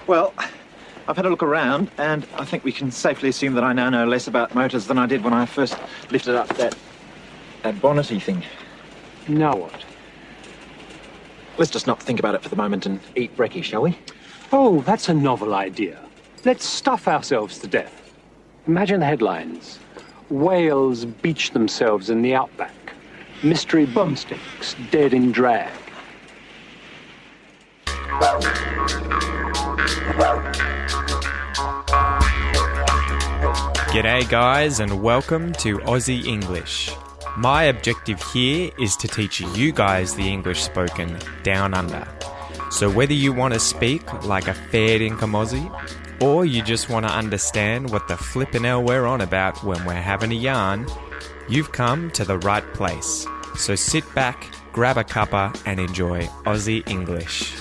Well, I've had a look around, and I think we can safely assume that I now know less about motors than I did when I first lifted up that bonnety thing. Now what? Let's just not think about it for the moment and eat brekkie, shall we? Oh, that's a novel idea. Let's stuff ourselves to death. Imagine the headlines. Whales beach themselves in the outback. Mystery bombsticks dead in drag. G'day guys and welcome to Aussie English. My objective here is to teach you guys the English spoken down under. So whether you want to speak like a fair income Aussie, or you just want to understand what the flippin' hell we're on about when we're having a yarn, you've come to the right place. So sit back, grab a cuppa and enjoy Aussie English.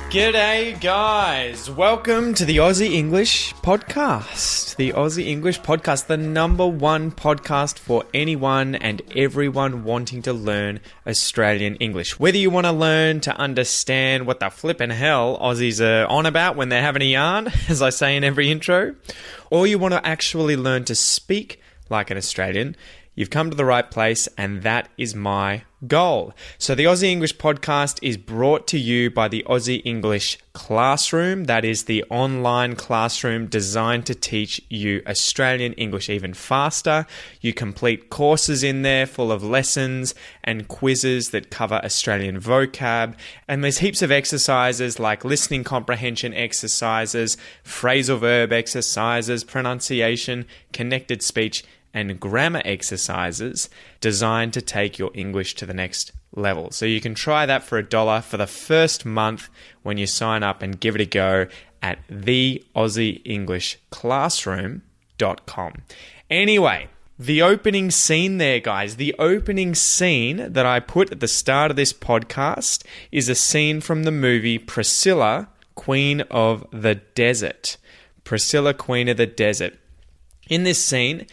G'day guys, welcome to the Aussie English Podcast. The Aussie English Podcast, the number one podcast for anyone and everyone wanting to learn Australian English. Whether you want to learn to understand what the flippin' hell Aussies are on about when they're having a yarn, as I say in every intro, or you want to actually learn to speak like an Australian, you've come to the right place, and that is my goal. So the Aussie English Podcast is brought to you by the Aussie English Classroom. That is the online classroom designed to teach you Australian English even faster. You complete courses in there full of lessons and quizzes that cover Australian vocab. And there's heaps of exercises like listening comprehension exercises, phrasal verb exercises, pronunciation, connected speech, and grammar exercises designed to take your English to the next level. So you can try that for $1 for the first month when you sign up and give it a go at theaussieenglishclassroom.com. Anyway, the opening scene there, guys, the opening scene that I put at the start of this podcast is a scene from the movie Priscilla, Queen of the Desert. Priscilla, Queen of the Desert. In this scene,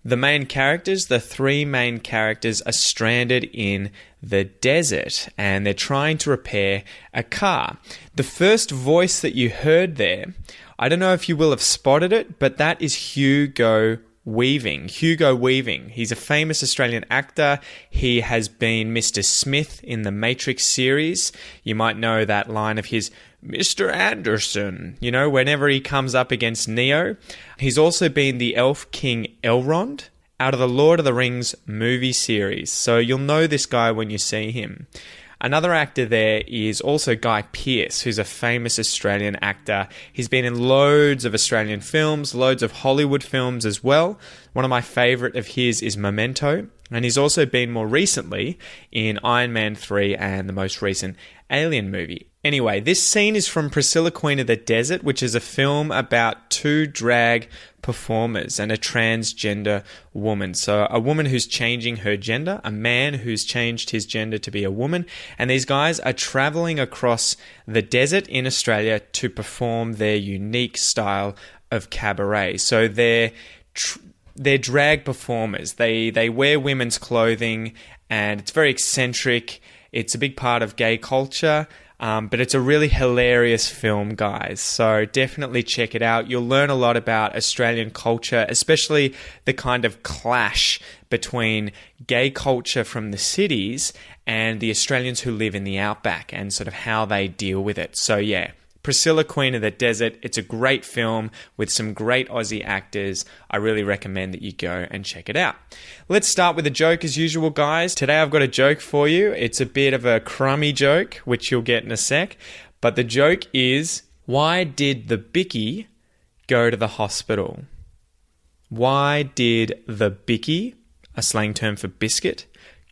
the main characters, the three main characters, are stranded in the desert and they're trying to repair a car. The first voice that you heard there, I don't know if you will have spotted it, but that is Hugo Weaving. Hugo Weaving. He's a famous Australian actor. He has been Mr. Smith in the Matrix series. You might know that line of his, Mr. Anderson, you know, whenever he comes up against Neo. He's also been the Elf King Elrond out of the Lord of the Rings movie series. So you'll know this guy when you see him. Another actor there is also Guy Pearce, who's a famous Australian actor. He's been in loads of Australian films, loads of Hollywood films as well. One of my favourite of his is Memento. And he's also been more recently in Iron Man 3 and the most recent Alien movie. Anyway, this scene is from Priscilla, Queen of the Desert, which is a film about two drag performers and a transgender woman. So a woman who's changing her gender, a man who's changed his gender to be a woman, and these guys are traveling across the desert in Australia to perform their unique style of cabaret. So they're drag performers. They wear women's clothing, and it's very eccentric. It's a big part of gay culture. But it's a really hilarious film, guys. So definitely check it out. You'll learn a lot about Australian culture, especially the kind of clash between gay culture from the cities and the Australians who live in the outback and sort of how they deal with it. So yeah, Priscilla, Queen of the Desert. It's a great film with some great Aussie actors. I really recommend that you go and check it out. Let's start with a joke as usual, guys. Today I've got a joke for you. It's a bit of a crummy joke, which you'll get in a sec. But the joke is, why did the Bicky go to the hospital? Why did the Bicky, a slang term for biscuit,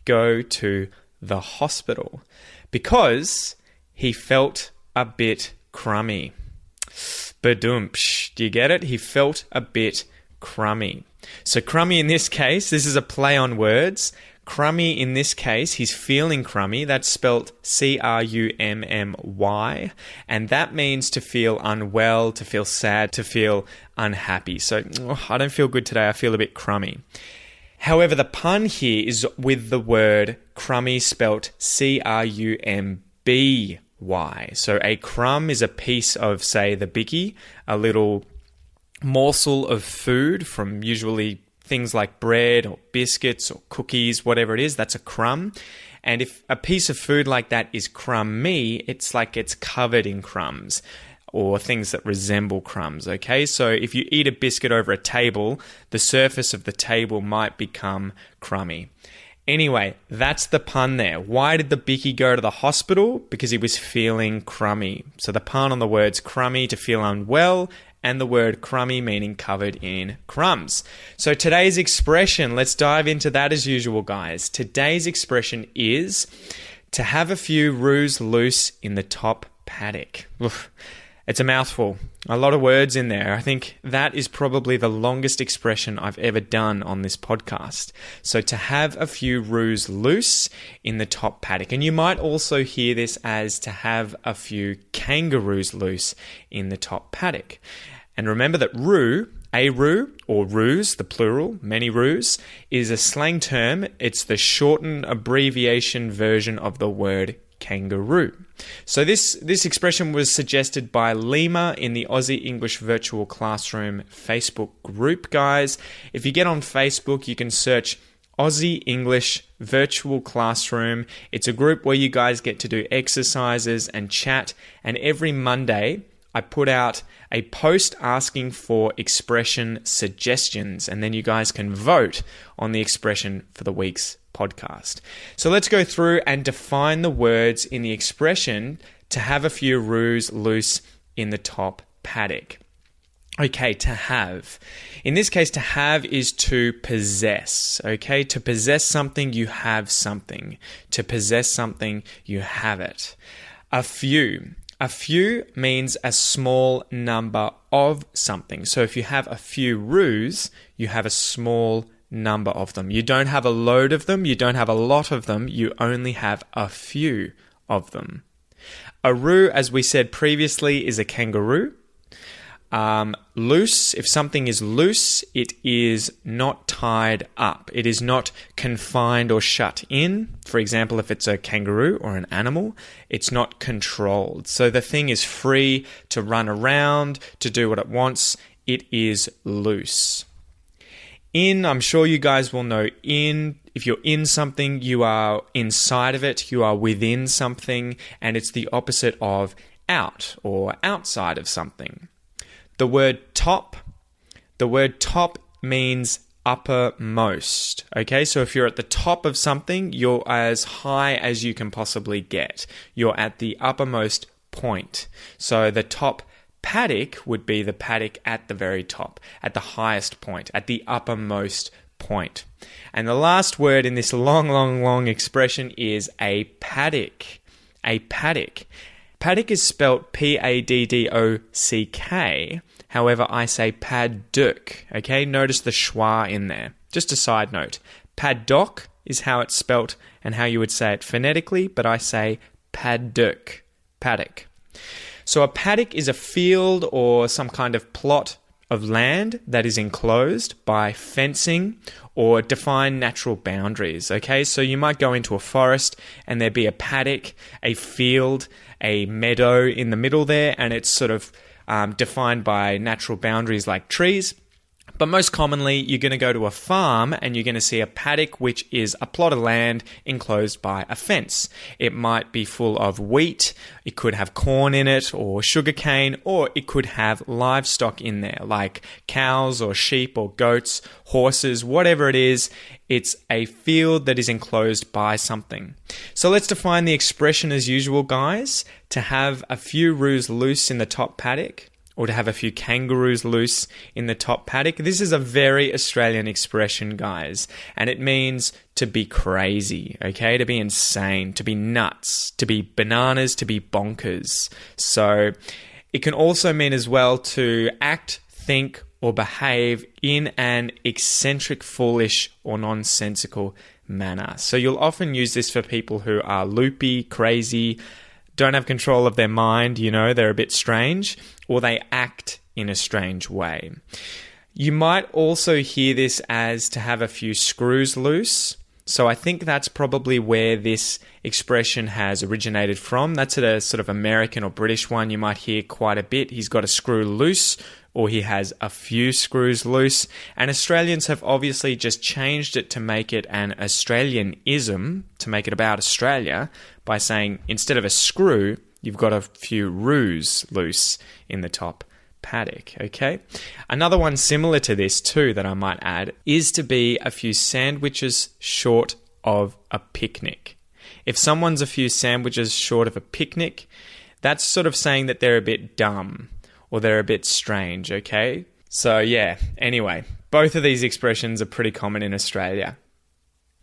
go to the hospital? Because he felt a bit crummy. Badoomsh. Do you get it? He felt a bit crummy. So crummy in this case, this is a play on words. Crummy in this case, he's feeling crummy. That's spelt C-R-U-M-M-Y. And that means to feel unwell, to feel sad, to feel unhappy. So I don't feel good today. I feel a bit crummy. However, the pun here is with the word crummy, spelt C-R-U-M-B-Y. So a crumb is a piece of, say, the bickie, a little morsel of food from usually things like bread or biscuits or cookies, whatever it is, that's a crumb. And if a piece of food like that is crummy, it's like it's covered in crumbs or things that resemble crumbs, okay? So if you eat a biscuit over a table, the surface of the table might become crummy. Anyway, that's the pun there. Why did the bickie go to the hospital? Because he was feeling crummy. So the pun on the words crummy, to feel unwell, and the word crummy meaning covered in crumbs. So today's expression, let's dive into that as usual, guys. Today's expression is to have a few roos loose in the top paddock. Oof. It's a mouthful. A lot of words in there. I think that is probably the longest expression I've ever done on this podcast. So to have a few roos loose in the top paddock. And you might also hear this as to have a few kangaroos loose in the top paddock. And remember that a roo, or roos, the plural, many roos, is a slang term. It's the shortened abbreviation version of the word kangaroo. So this expression was suggested by Lima in the Aussie English Virtual Classroom Facebook group, guys. If you get on Facebook, you can search Aussie English Virtual Classroom. It's a group where you guys get to do exercises and chat, and every Monday I put out a post asking for expression suggestions, and then you guys can vote on the expression for the week's podcast. So let's go through and define the words in the expression to have a few roos loose in the top paddock. Okay, to have. In this case, to have is to possess. Okay, to possess something, you have something. To possess something, you have it. A few. A few means a small number of something. So if you have a few roos, you have a small number of them. You don't have a load of them. You don't have a lot of them. You only have a few of them. A roo, as we said previously, is a kangaroo. Loose, if something is loose, it is not tied up. It is not confined or shut in. For example, if it's a kangaroo or an animal, it's not controlled. So the thing is free to run around, to do what it wants. It is loose. I'm sure you guys will know if you're in something, you are inside of it, you are within something, and it's the opposite of out or outside of something. The word top means uppermost. Okay, so if you're at the top of something, you're as high as you can possibly get. You're at the uppermost point. So the top paddock would be the paddock at the very top, at the highest point, at the uppermost point. And the last word in this long expression is a paddock. A paddock. Paddock is spelt P-A-D-D-O-C-K. However, I say Paddock. Okay, notice the schwa in there. Just a side note. Paddock is how it's spelt and how you would say it phonetically, but I say Paddock. Paddock. So a paddock is a field or some kind of plot of land that is enclosed by fencing or defined natural boundaries. Okay, so you might go into a forest and there'd be a paddock, a field, a meadow in the middle there, and it's sort of defined by natural boundaries like trees. But most commonly, you're going to go to a farm and you're going to see a paddock, which is a plot of land enclosed by a fence. It might be full of wheat, it could have corn in it, or sugarcane, or it could have livestock in there, like cows or sheep or goats, horses, whatever it is. It's a field that is enclosed by something. So let's define the expression as usual, guys. To have a few roos loose in the top paddock, or to have a few kangaroos loose in the top paddock. This is a very Australian expression, guys, and it means to be crazy, okay? To be insane, to be nuts, to be bananas, to be bonkers. So it can also mean as well to act, think, or behave in an eccentric, foolish, or nonsensical manner. So you'll often use this for people who are loopy, crazy, don't have control of their mind, they're a bit strange, or they act in a strange way. You might also hear this as to have a few screws loose. So I think that's probably where this expression has originated from. That's a sort of American or British one you might hear quite a bit. He's got a screw loose, or he has a few screws loose. And Australians have obviously just changed it to make it an Australianism, to make it about Australia, by saying instead of a screw, you've got a few roos loose in the top paddock, okay? Another one similar to this too that I might add is to be a few sandwiches short of a picnic. If someone's a few sandwiches short of a picnic, that's sort of saying that they're a bit dumb or they're a bit strange, okay? So yeah, anyway, both of these expressions are pretty common in Australia.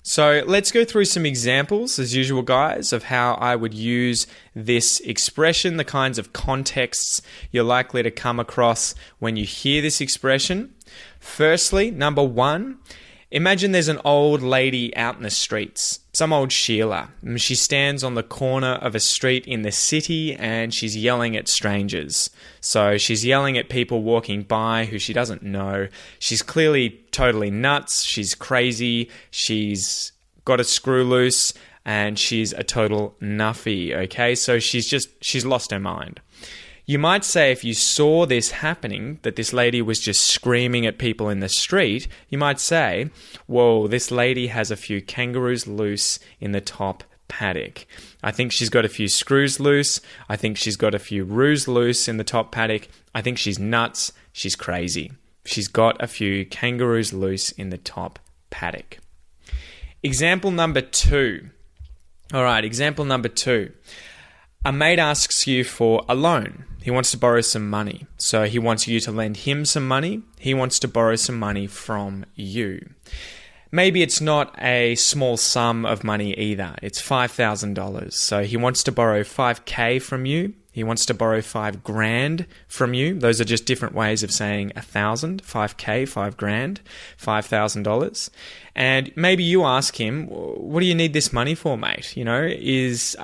So let's go through some examples, as usual, guys, of how I would use this expression, the kinds of contexts you're likely to come across when you hear this expression. Firstly, number one, imagine there's an old lady out in the streets, some old Sheila. She stands on the corner of a street in the city and she's yelling at strangers. So she's yelling at people walking by who she doesn't know. She's clearly totally nuts. She's crazy. She's got a screw loose and she's a total nuffy, okay? So she's lost her mind. You might say if you saw this happening, that this lady was just screaming at people in the street, you might say, whoa, this lady has a few kangaroos loose in the top paddock. I think she's got a few screws loose. I think she's got a few roos loose in the top paddock. I think she's nuts. She's crazy. She's got a few kangaroos loose in the top paddock. Example number two. All right, example number two. A mate asks you for a loan. He wants to borrow some money. So he wants you to lend him some money. He wants to borrow some money from you. Maybe it's not a small sum of money either. It's $5,000. So he wants to borrow $5,000 from you. He wants to borrow $5,000 from you. Those are just different ways of saying 1,000, $5,000, $5,000, $5,000. And maybe you ask him, what do you need this money for, mate? You know, is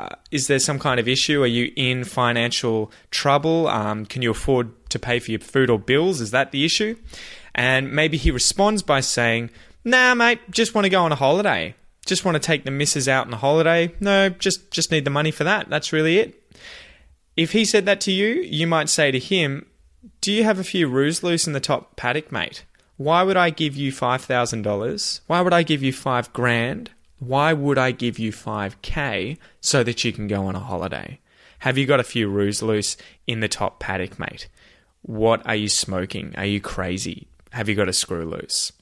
there some kind of issue? Are you in financial trouble? Can you afford to pay for your food or bills? Is that the issue? And maybe he responds by saying, nah, mate, just want to go on a holiday. Just want to take the missus out on a holiday. No, just need the money for that. That's really it. If he said that to you, you might say to him, do you have a few roos loose in the top paddock, mate? Why would I give you $5,000? Why would I give you $5,000? Why would I give you $5,000 so that you can go on a holiday? Have you got a few roos loose in the top paddock, mate? What are you smoking? Are you crazy? Have you got a screw loose?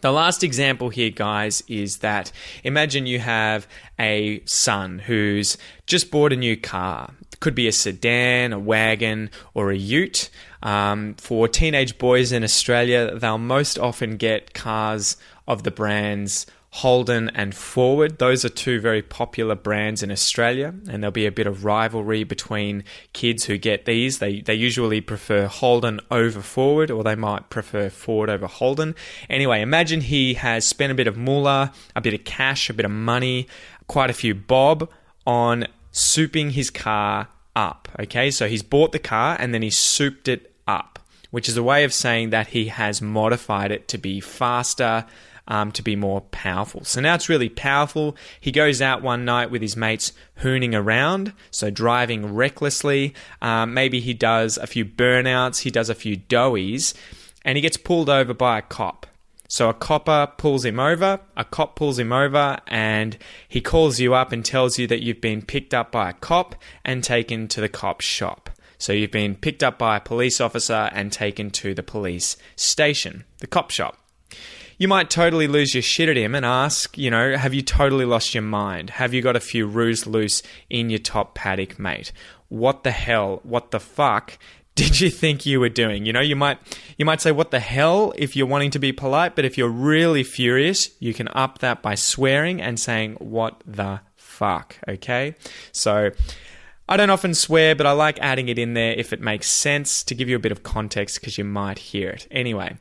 The last example here, guys, is that imagine you have a son who's just bought a new car. It could be a sedan, a wagon, or a ute. For teenage boys in Australia, they'll most often get cars of the brands Holden and Forward. Those are two very popular brands in Australia, and there'll be a bit of rivalry between kids who get these. They usually prefer Holden over Forward, or they might prefer Ford over Holden. Anyway, imagine he has spent a bit of moolah, a bit of cash, a bit of money, quite a few bob on souping his car up. Okay, so he's bought the car and then he's souped it up, which is a way of saying that he has modified it to be faster, to be more powerful. So now it's really powerful. He goes out one night with his mates hooning around, so driving recklessly. Maybe he does a few burnouts, he does a few doughies, and he gets pulled over by a cop. So a cop pulls him over, and he calls you up and tells you that you've been picked up by a cop and taken to the cop's shop. So you've been picked up by a police officer and taken to the police station, the cop shop. You might totally lose your shit at him and ask, you know, have you totally lost your mind? Have you got a few roos loose in your top paddock, mate? What the hell? What the fuck did you think you were doing? You know, you might say, what the hell, if you're wanting to be polite, but if you're really furious, you can up that by swearing and saying, what the fuck, okay? So I don't often swear, but I like adding it in there if it makes sense to give you a bit of context because you might hear it. Anyway,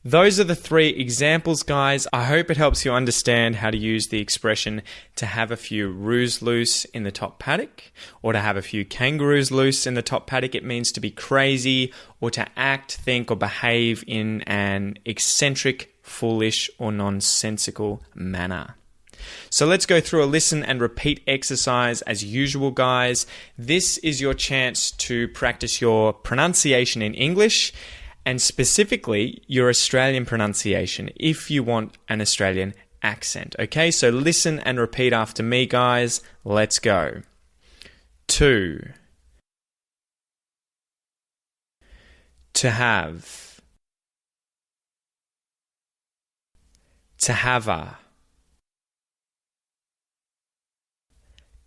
Those are the 3 examples, guys. I hope it helps you understand how to use the expression to have a few roos loose in the top paddock, or to have a few kangaroos loose in the top paddock. It means to be crazy, or to act, think, or behave in an eccentric, foolish, or nonsensical manner. So let's go through a listen and repeat exercise as usual, guys. This is your chance to practice your pronunciation in English, and specifically your Australian pronunciation if you want an Australian accent. Okay, so listen and repeat after me, guys. Let's go. 2. To have. To have a.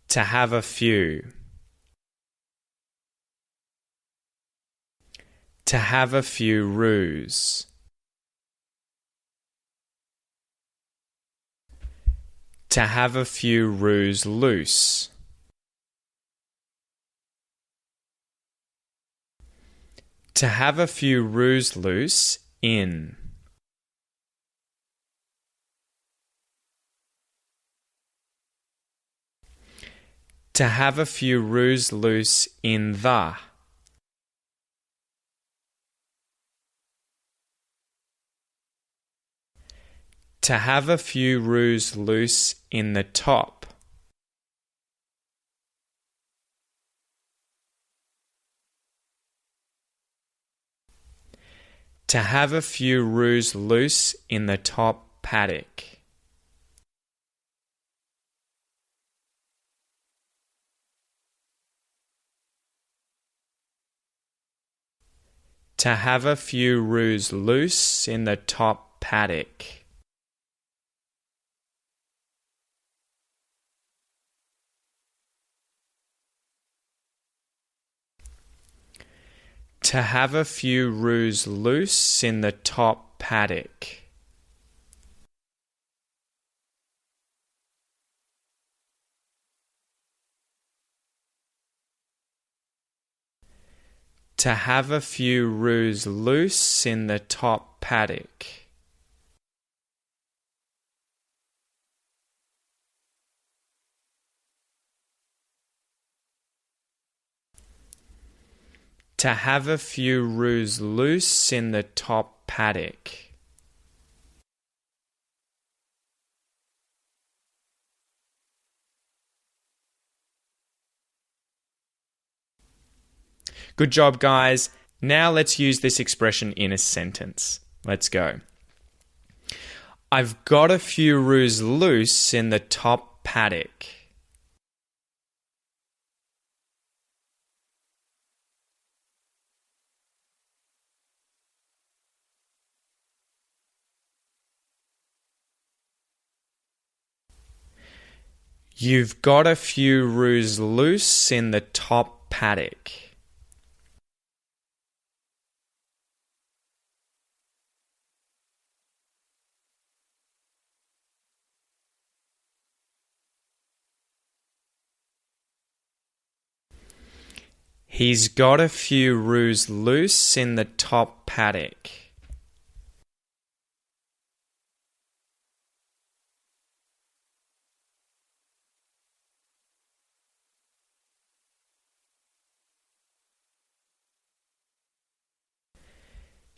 To have a few. To have a few roos. To have a few roos loose. To have a few roos loose in. To have a few roos loose in the. To have a few roos loose in the top. To have a few roos loose in the top paddock. To have a few roos loose in the top paddock. To have a few roos loose in the top paddock. To have a few roos loose in the top paddock. To have a few roos loose in the top paddock. Good job, guys. Now let's use this expression in a sentence. Let's go. I've got a few roos loose in the top paddock. You've got a few roos loose in the top paddock. He's got a few roos loose in the top paddock.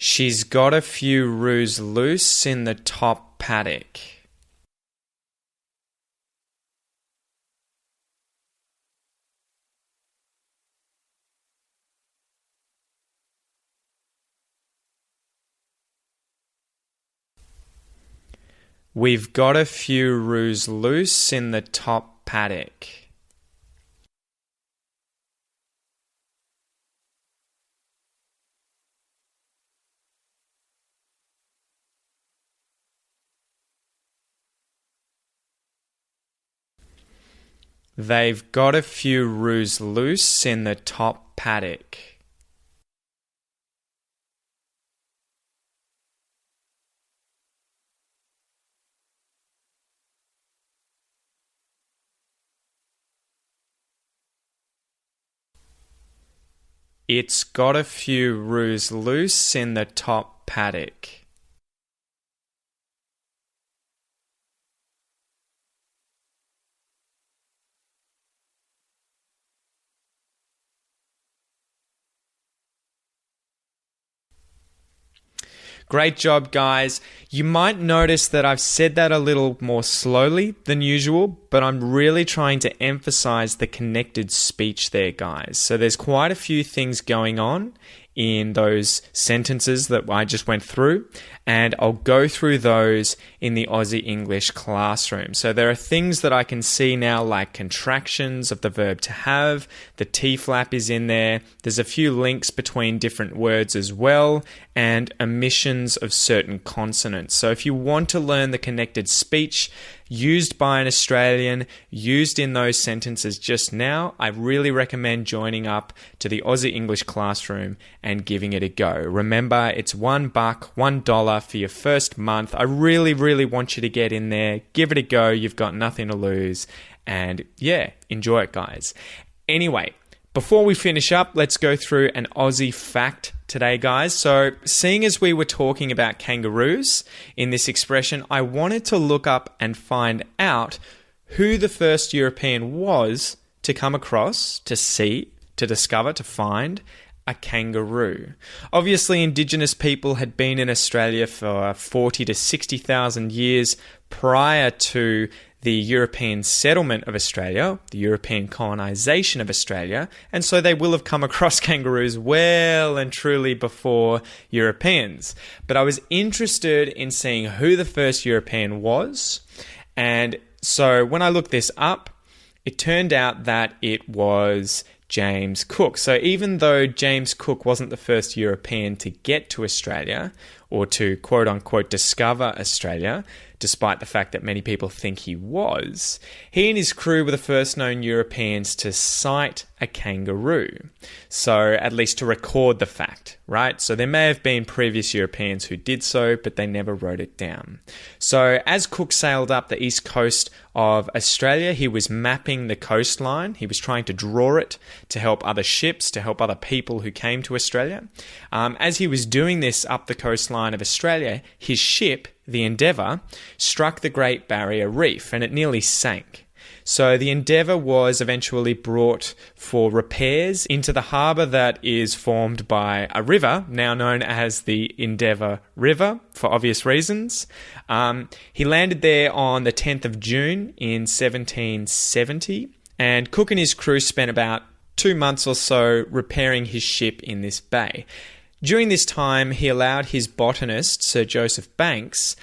She's got a few roos loose in the top paddock. We've got a few roos loose in the top paddock. They've got a few roos loose in the top paddock. It's got a few roos loose in the top paddock. Great job, guys. You might notice that I've said that a little more slowly than usual, but I'm really trying to emphasize the connected speech there, guys. So there's quite a few things going on in those sentences that I just went through, and I'll go through those in the Aussie English classroom. So there are things that I can see now, like contractions of the verb to have, the T-flap is in there, there's a few links between different words as well, and omissions of certain consonants. So if you want to learn the connected speech used by an Australian, used in those sentences just now, I really recommend joining up to the Aussie English classroom and giving it a go. Remember, it's $1, $1 for your first month. I really, really want you to get in there, give it a go. You've got nothing to lose. And yeah, enjoy it, guys. Anyway, before we finish up, let's go through an Aussie fact today, guys. So, seeing as we were talking about kangaroos in this expression, I wanted to look up and find out who the first European was to come across, to see, to discover, to find a kangaroo. Obviously, Indigenous people had been in Australia for 40 to 60,000 years prior to the European settlement of Australia, the European colonisation of Australia, and so they will have come across kangaroos well and truly before Europeans. But I was interested in seeing who the first European was, and so when I looked this up, it turned out that it was James Cook. So even though James Cook wasn't the first European to get to Australia, or to quote-unquote discover Australia, despite the fact that many people think he was, he and his crew were the first known Europeans to sight a kangaroo. So, at least to record the fact, right? So there may have been previous Europeans who did so, but they never wrote it down. So, as Cook sailed up the east coast of Australia, he was mapping the coastline. He was trying to draw it to help other ships, to help other people who came to Australia. As he was doing this up the coastline of Australia, his ship, the Endeavour, struck the Great Barrier Reef and it nearly sank. So the Endeavour was eventually brought for repairs into the harbour that is formed by a river, now known as the Endeavour River, for obvious reasons. He landed there on the 10th of June in 1770, and Cook and his crew spent about 2 months or so repairing his ship in this bay. During this time, he allowed his botanist, Sir Joseph Banks,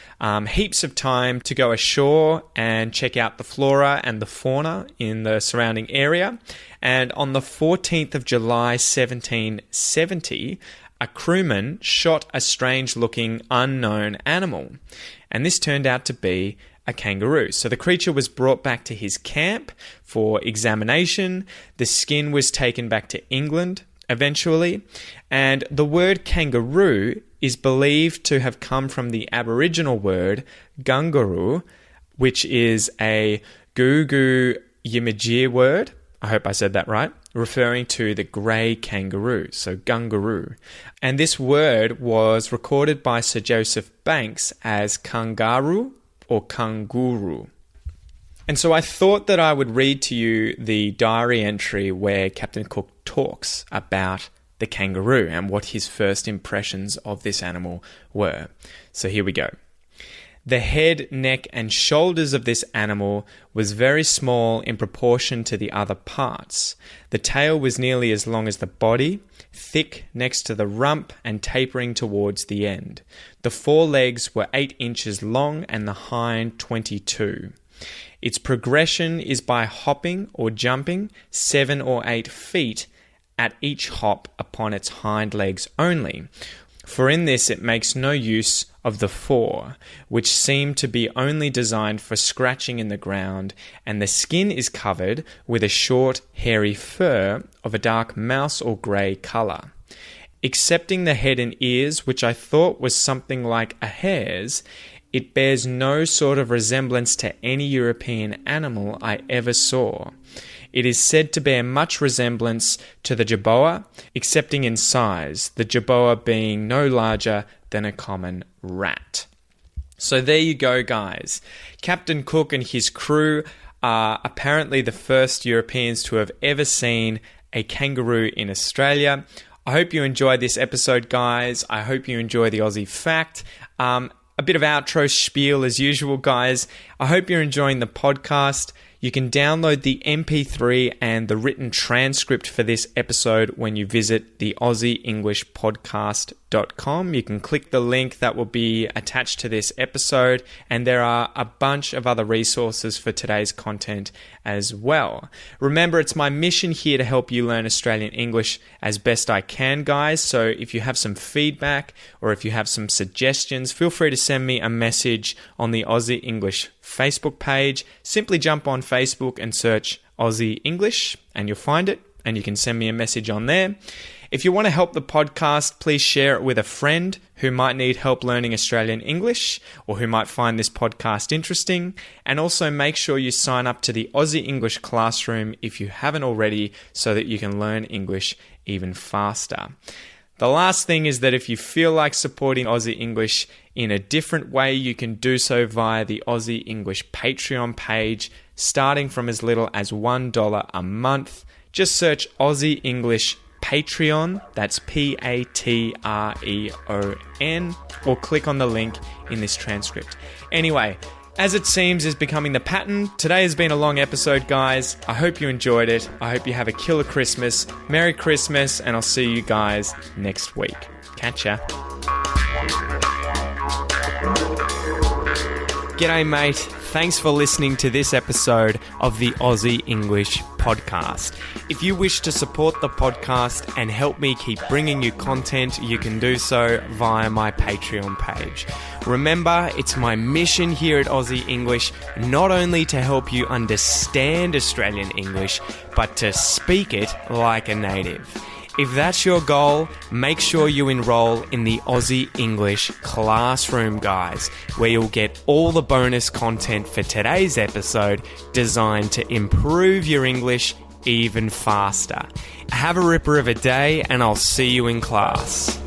heaps of time to go ashore and check out the flora and the fauna in the surrounding area. And on the 14th of July, 1770, a crewman shot a strange-looking unknown animal. And this turned out to be a kangaroo. So the creature was brought back to his camp for examination. The skin was taken back to England eventually, and the word kangaroo is believed to have come from the Aboriginal word gungaroo, which is a Gugu Yimajir word, I hope I said that right, referring to the grey kangaroo, so gungaroo. And this word was recorded by Sir Joseph Banks as kangaroo or kanguru. And so I thought that I would read to you the diary entry where Captain Cook talks about the kangaroo and what his first impressions of this animal were. So here we go. The head, neck, and shoulders of this animal was very small in proportion to the other parts. The tail was nearly as long as the body, thick next to the rump and tapering towards the end. The forelegs were 8 inches long and the hind 22. Its progression is by hopping or jumping 7 or 8 feet at each hop upon its hind legs only, for in this it makes no use of the fore, which seem to be only designed for scratching in the ground, and the skin is covered with a short hairy fur of a dark mouse or grey colour. Excepting the head and ears, which I thought was something like a hare's, it bears no sort of resemblance to any European animal I ever saw. It is said to bear much resemblance to the jerboa, excepting in size, the jerboa being no larger than a common rat. So there you go, guys. Captain Cook and his crew are apparently the first Europeans to have ever seen a kangaroo in Australia. I hope you enjoyed this episode, guys. I hope you enjoy the Aussie fact. A bit of outro spiel as usual, guys. I hope you're enjoying the podcast. You can download the MP3 and the written transcript for this episode when you visit the Aussie English Podcast.com. You can click the link that will be attached to this episode, and there are a bunch of other resources for today's content as well. Remember, it's my mission here to help you learn Australian English as best I can, guys. So if you have some feedback or if you have some suggestions, feel free to send me a message on the Aussie English Facebook page. Simply jump on Facebook and search Aussie English and you'll find it, and you can send me a message on there. If you want to help the podcast, please share it with a friend who might need help learning Australian English or who might find this podcast interesting. And also make sure you sign up to the Aussie English Classroom if you haven't already, so that you can learn English even faster. The last thing is that if you feel like supporting Aussie English in a different way, you can do so via the Aussie English Patreon page, starting from as little as $1 a month. Just search Aussie English Patreon, that's Patreon, or click on the link in this transcript. Anyway, as it seems is becoming the pattern, today has been a long episode, guys. I hope you enjoyed it. I hope you have a killer Christmas. Merry Christmas, and I'll see you guys next week. Catch ya. G'day, mate. Thanks for listening to this episode of the Aussie English Podcast. If you wish to support the podcast and help me keep bringing you content, you can do so via my Patreon page. Remember, it's my mission here at Aussie English not only to help you understand Australian English, but to speak it like a native. If that's your goal, make sure you enroll in the Aussie English Classroom, guys, where you'll get all the bonus content for today's episode designed to improve your English even faster. Have a ripper of a day, and I'll see you in class.